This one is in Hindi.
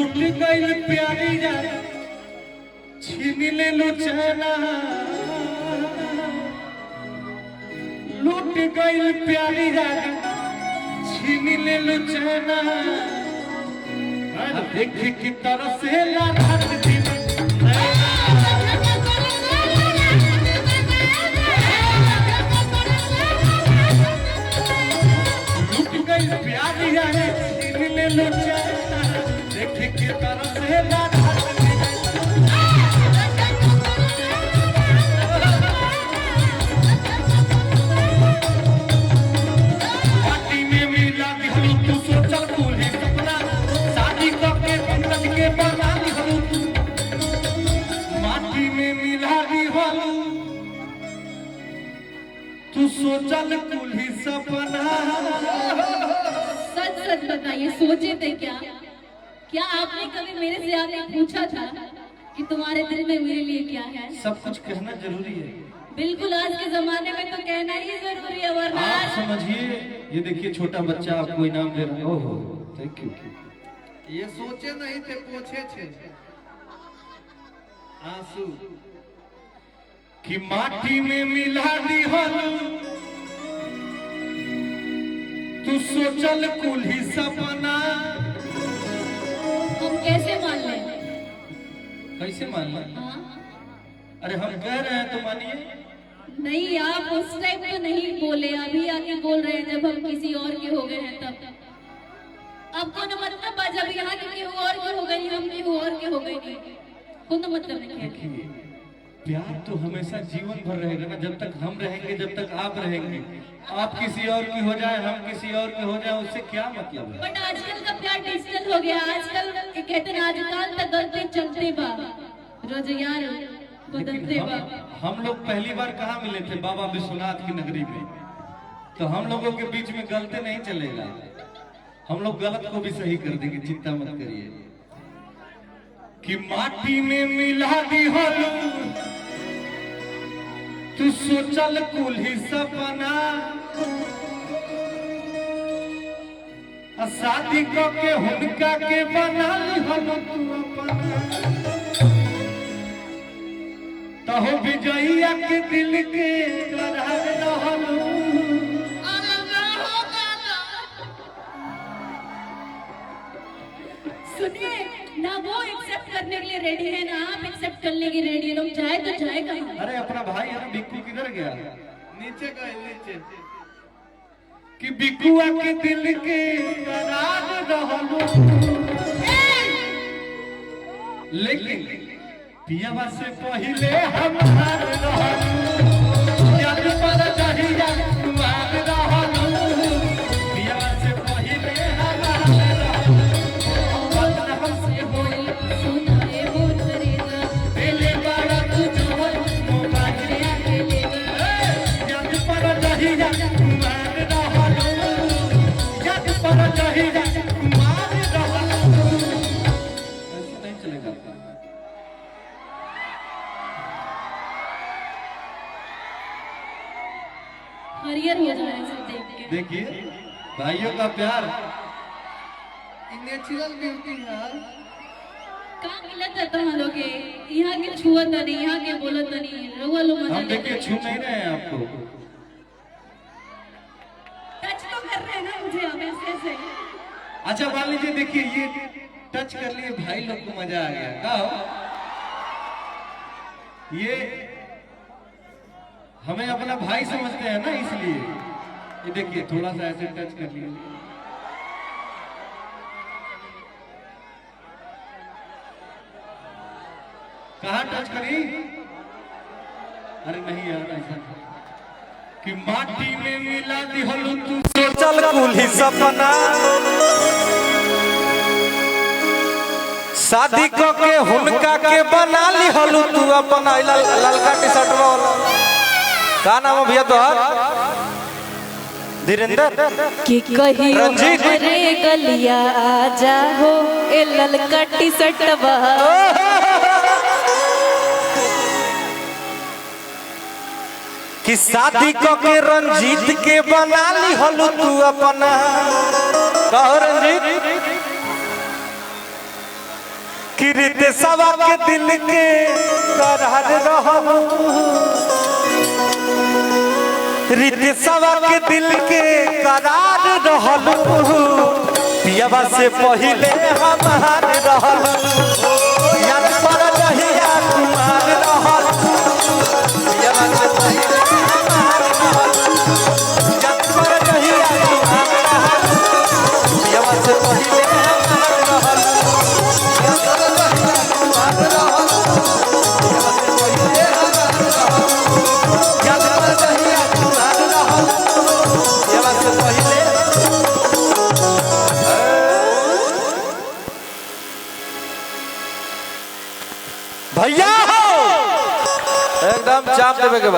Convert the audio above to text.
लूट गई प्यारी जा छीन ले लो चैना लूट गई प्यारी जा छीन ले लो चैना देख की तरह से रात दिन लूट गई प्यारी जा छीन ले लो चैना देख की तरह से रात सोचल कुल्ही सपना। सच सच बताइए सोचे थे क्या? क्या आपने कभी मेरे से आके पूछा था कि तुम्हारे दिल में मेरे लिए क्या है? सब कुछ कहना जरूरी है। बिल्कुल आज के जमाने में तो कहना ही जरूरी है वरना आप समझिए ये देखिए छोटा बच्चा आपको इनाम दे रहा है। ओहो थैंक यू। ये सोचे नहीं थे पूछे थे आंसू कि माटी में मिला दी तू सोचल कुल्ही सपना। हम कैसे मान लें? कैसे मान लें? हाँ? अरे हम कह रहे हैं तो मानिए। नहीं आप उस टाइम तो नहीं बोले अभी आके बोल रहे हैं जब हम किसी और के हो गए हैं तब। अब को न मतलब जब यहाँ के केहू और के हो गई हम केहू और के हो गए को न मतलब नहीं है। प्यार तो हमेशा जीवन भर रहेगा ना जब तक हम रहेंगे जब तक आप रहेंगे। आप किसी और की हो जाए हम किसी और के हो जाए उससे क्या मतलब है? बट आजकल का प्यार डिजिटल हो गया। आजकल कहते हैं आजकल तक गलती चलते बा रोज यार बदलते बा। हम लोग पहली बार कहाँ मिले थे? बाबा विश्वनाथ की नगरी में। तो हम लोगों के बीच में गलती नहीं चलेगा। हम लोग गलत को भी सही कर देंगे चिंता मत करिए। कि माटी में मिला दी तू सोचल कुल्ही सपना। शादी के हुनका के बना ली तू अपना। तहो विजयिया के दिल के सुनिए ना वो एक्सेप्ट करने के लिए रेडी है ना आप एक्सेप्ट करने के रेडी है। लोग जाए तो जाए कहाँ? अरे अपना भाई है ना बिक्कू किधर गया? नीचे गए नीचे कि बिकुआ के दिल के करार रहलो। लेकिन पियावा से पहले हम हार रहलो। याद पर जहिया तुम्हार रहलो। पियावा से पहले हम हार रहलो। हमसे बोल सुनाए बोल करेगा पहले बार तू जो मोबाइल लेगा याद पर जहिया तुम्हार रहलो। याद पर जहिया तुम्हार रहलो। ऐसे नहीं चलेगा। हरियर हो जा रहा है सब देख के। देखिए भाइयों का प्यार नेचुरल ब्यूटी है। का मिलत है तुम लोग के यहाँ के छुअत नहीं यहाँ के बोलत नहीं रहुआ लोग मजा हम देखिए छू नहीं रहे हैं आपको। टच तो कर रहे हैं ना मुझे अब ऐसे। अच्छा मान लीजिए देखिए ये टच कर लिए भाई लोग को मजा आ गया। का ये हमें अपना भाई समझते हैं ना इसलिए ये देखिए थोड़ा सा ऐसे टच कर लिए। कहाँ टच करी? अरे नहीं यार ऐसा कि माटी में मिला दी हलू तू सोचल कुल्ही सपना। शादी को के हुनका के बना ली हलू तू अपना। ललका टी शर्ट वाला का नाम है भैया तोहर? धीरेन्द्र कि कहीं रंजीत रे गलिया आजा हो ए ललका टी शर्ट कि शादी को के रंजीत के बना ली हलू तू अपना। कहो रंजीत कि रिते सवा के दिल के करार रहल रिते सवा के दिल के करार रहल पियावा से पहिले हमार रहल याद पर रहिया कुमार रहल पियावा से पहिले हमार रहल याद पर रहिया कुमार रहल पियावा से पहिले हमार रहल याद पर रहिया कुमार रहल पियावा से पहिले हमार रहल याद पर रहिया कुमार रहल पियावा से पहिले भैया हो एकदम चाप देवे के